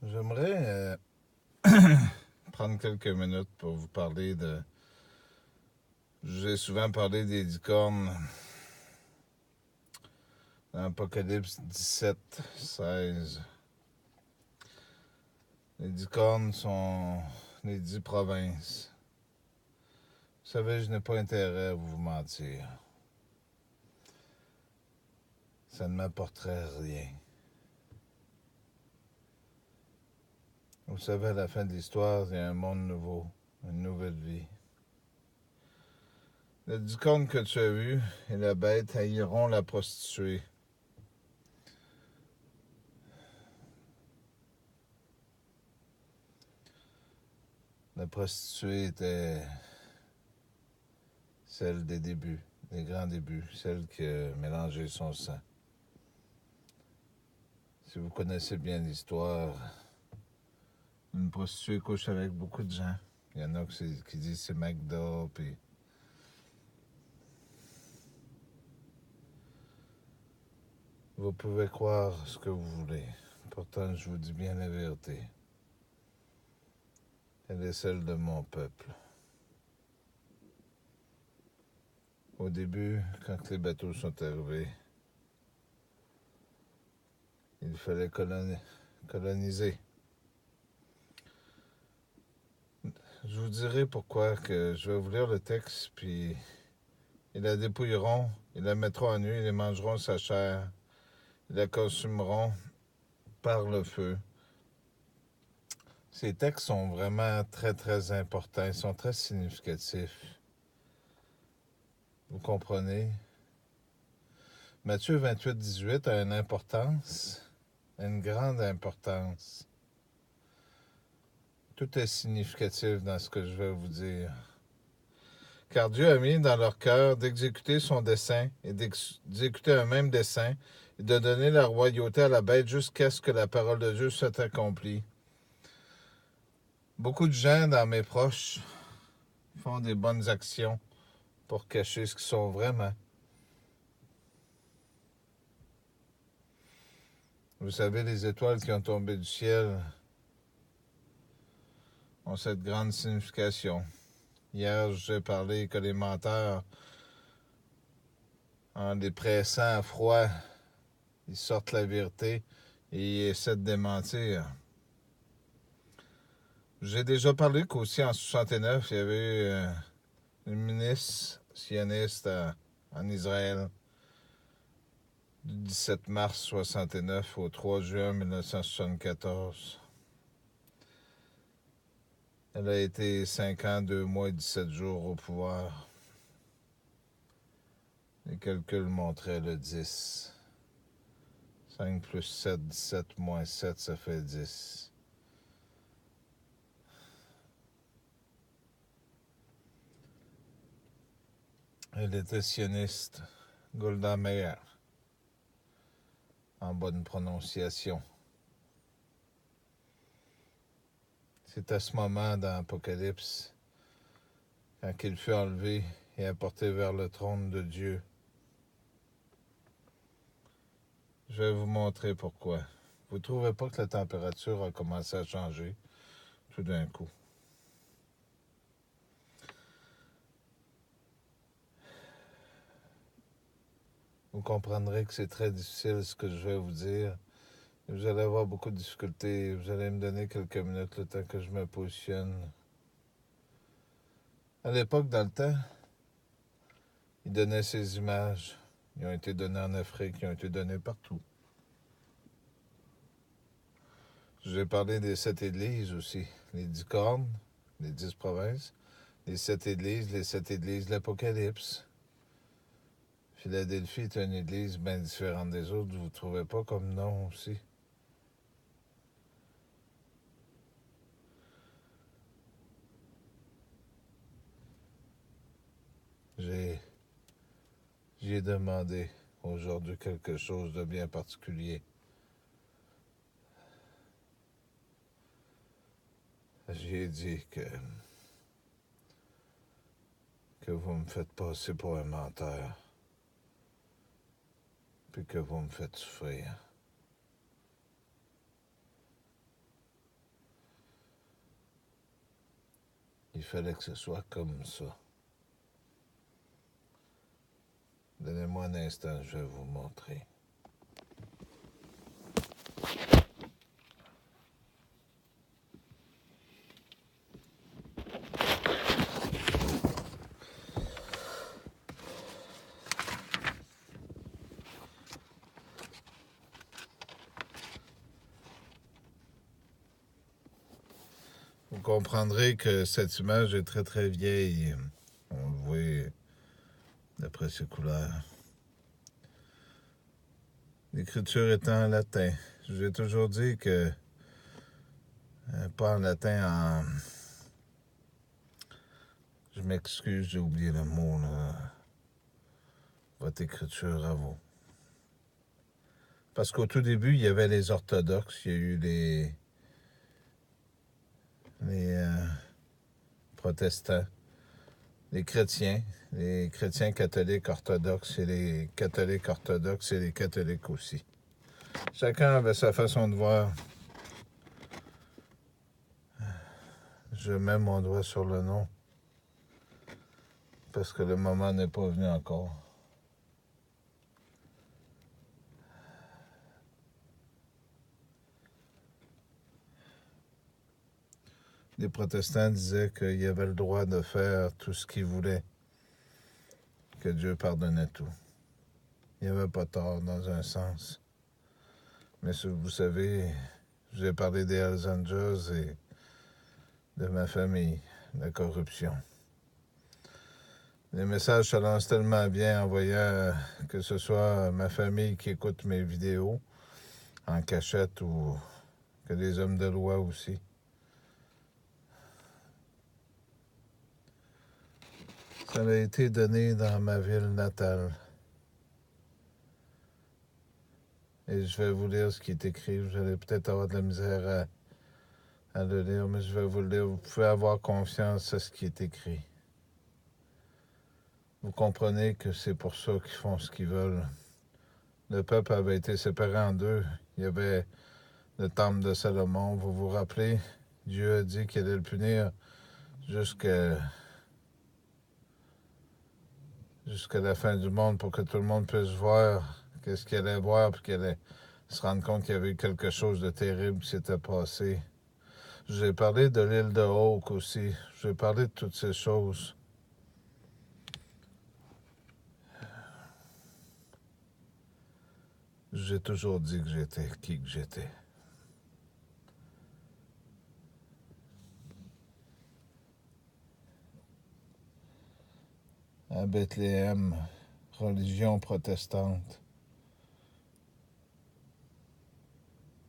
J'aimerais prendre quelques minutes pour vous parler de... J'ai souvent parlé des licornes dans Apocalypse 17, 16. Les licornes sont les 10 provinces. Vous savez, je n'ai pas intérêt à vous mentir. Ça ne m'apporterait rien. Vous savez, à la fin de l'histoire, il y a un monde nouveau, une nouvelle vie. Le licorne que tu as vu et la bête haïront la prostituée. La prostituée était celle des débuts, des grands débuts, celle qui a mélangé son sang. Si vous connaissez bien l'histoire, une prostituée couche avec beaucoup de gens. Il y en a qui disent c'est Magda, puis... Vous pouvez croire ce que vous voulez. Pourtant, je vous dis bien la vérité. Elle est celle de mon peuple. Au début, quand les bateaux sont arrivés, il fallait coloniser. Je vous dirai pourquoi que je vais vous lire le texte, puis ils la dépouilleront, ils la mettront à nu, ils mangeront sa chair, ils la consumeront par le feu. Ces textes sont vraiment très, très importants, ils sont très significatifs. Vous comprenez? Matthieu 28, 18 a une importance, une grande importance. Tout est significatif dans ce que je vais vous dire. Car Dieu a mis dans leur cœur d'exécuter son dessein et d'exécuter un même dessein et de donner la royauté à la bête jusqu'à ce que la parole de Dieu soit accomplie. Beaucoup de gens dans mes proches font des bonnes actions pour cacher ce qu'ils sont vraiment. Vous savez, les étoiles qui ont tombé du ciel ont cette grande signification. Hier, j'ai parlé que les menteurs, en les pressant à froid, ils sortent la vérité et ils essaient de démentir. J'ai déjà parlé qu'aussi en 69, il y avait une ministre sioniste en Israël du 17 mars 69 au 3 juin 1974. Elle a été 5 ans, 2 mois et 17 jours au pouvoir. Les calculs montraient le 10. 5 plus 7, 17 moins 7, ça fait 10. Elle était sioniste, Golda Meir, en bonne prononciation. C'est à ce moment dans l'Apocalypse, quand il fut enlevé et apporté vers le trône de Dieu. Je vais vous montrer pourquoi. Vous ne trouvez pas que la température a commencé à changer tout d'un coup? Vous comprendrez que c'est très difficile ce que je vais vous dire. Vous allez avoir beaucoup de difficultés. Vous allez me donner quelques minutes le temps que je me positionne. À l'époque, dans le temps, ils donnaient ces images. Ils ont été donnés en Afrique, ils ont été donnés partout. J'ai parlé des 7 églises aussi. Les 10 cornes, les 10 provinces. Les 7 églises de l'Apocalypse. Philadelphie est une église bien différente des autres. Vous ne trouvez pas comme nom aussi? J'ai demandé aujourd'hui quelque chose de bien particulier. J'ai dit que vous me faites passer pour un menteur, puis que vous me faites souffrir. Il fallait que ce soit comme ça. Donnez-moi un instant, je vais vous montrer. Vous comprendrez que cette image est très très vieille. On le voit d'après ses couleurs. L'écriture est en latin. Je vous ai toujours dit que, pas en latin, en... Je m'excuse, j'ai oublié le mot, là. Votre écriture à vous. Parce qu'au tout début, il y avait les orthodoxes, il y a eu les protestants, les chrétiens catholiques orthodoxes et les catholiques orthodoxes et les catholiques aussi. Chacun avait sa façon de voir. Je mets mon doigt sur le nom parce que le moment n'est pas venu encore. Les protestants disaient qu'il y avait le droit de faire tout ce qu'ils voulaient, que Dieu pardonnait tout. Il n'y avait pas tort dans un sens. Mais vous savez, j'ai parlé des Hells Angels et de ma famille, de la corruption. Les messages se lancent tellement bien en voyant que ce soit ma famille qui écoute mes vidéos en cachette ou que les hommes de loi aussi. Ça a été donné dans ma ville natale. Et je vais vous lire ce qui est écrit. Vous allez peut-être avoir de la misère à le lire, mais je vais vous le lire. Vous pouvez avoir confiance à ce qui est écrit. Vous comprenez que c'est pour ça qu'ils font ce qu'ils veulent. Le peuple avait été séparé en deux. Il y avait le temple de Salomon. Vous vous rappelez, Dieu a dit qu'il allait le punir jusqu'à la fin du monde pour que tout le monde puisse voir qu'est-ce qu'il allait voir puis qu'il allait se rendre compte qu'il y avait eu quelque chose de terrible qui s'était passé. Je vous ai parlé de l'île de Hawk aussi. Je vous ai parlé de toutes ces choses. J'ai toujours dit que j'étais qui que j'étais. À Bethléem, religion protestante,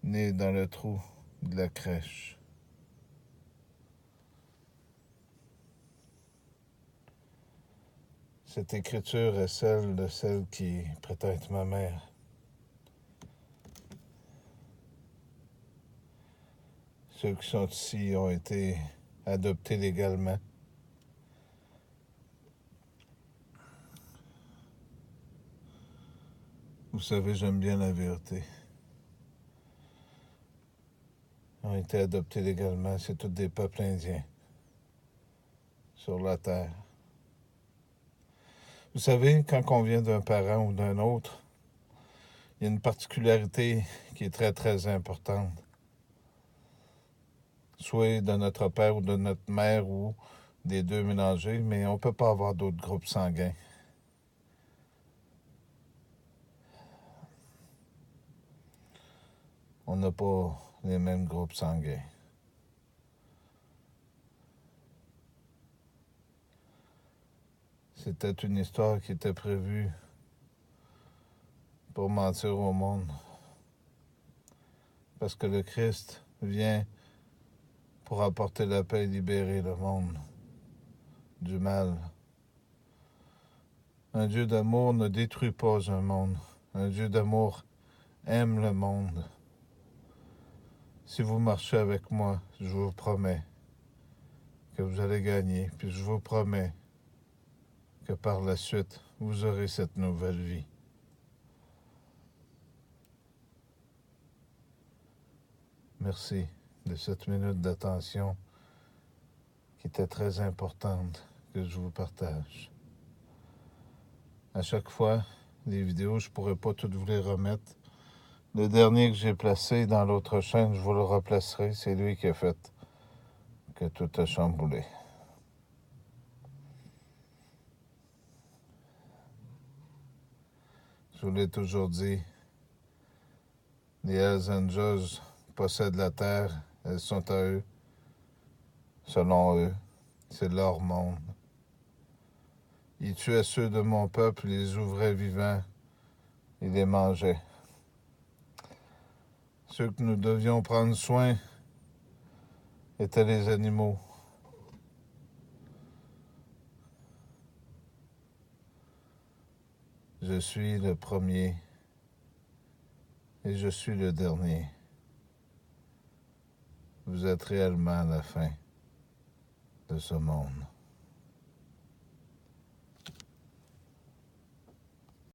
né dans le trou de la crèche. Cette écriture est celle de celle qui prétend être ma mère. Ceux qui sont ici ont été adoptés légalement. Vous savez, j'aime bien la vérité. Ont été adoptés légalement, c'est tous des peuples indiens sur la terre. Vous savez, quand on vient d'un parent ou d'un autre, il y a une particularité qui est très, très importante. Soit de notre père ou de notre mère ou des deux mélangés, mais on ne peut pas avoir d'autres groupes sanguins. On n'a pas les mêmes groupes sanguins. C'était une histoire qui était prévue pour mentir au monde. Parce que le Christ vient pour apporter la paix et libérer le monde du mal. Un Dieu d'amour ne détruit pas un monde. Un Dieu d'amour aime le monde. Si vous marchez avec moi, je vous promets que vous allez gagner. Puis je vous promets que par la suite, vous aurez cette nouvelle vie. Merci de cette minute d'attention qui était très importante que je vous partage. À chaque fois, les vidéos, je ne pourrais pas toutes vous les remettre. Le dernier que j'ai placé dans l'autre chaîne, je vous le replacerai. C'est lui qui a fait que tout a chamboulé. Je vous l'ai toujours dit, les Hells Angels possèdent la terre, elles sont à eux, selon eux, c'est leur monde. Ils tuaient ceux de mon peuple, ils les ouvraient vivants, ils les mangeaient. Ceux que nous devions prendre soin étaient les animaux. Je suis le premier et je suis le dernier. Vous êtes réellement la fin de ce monde.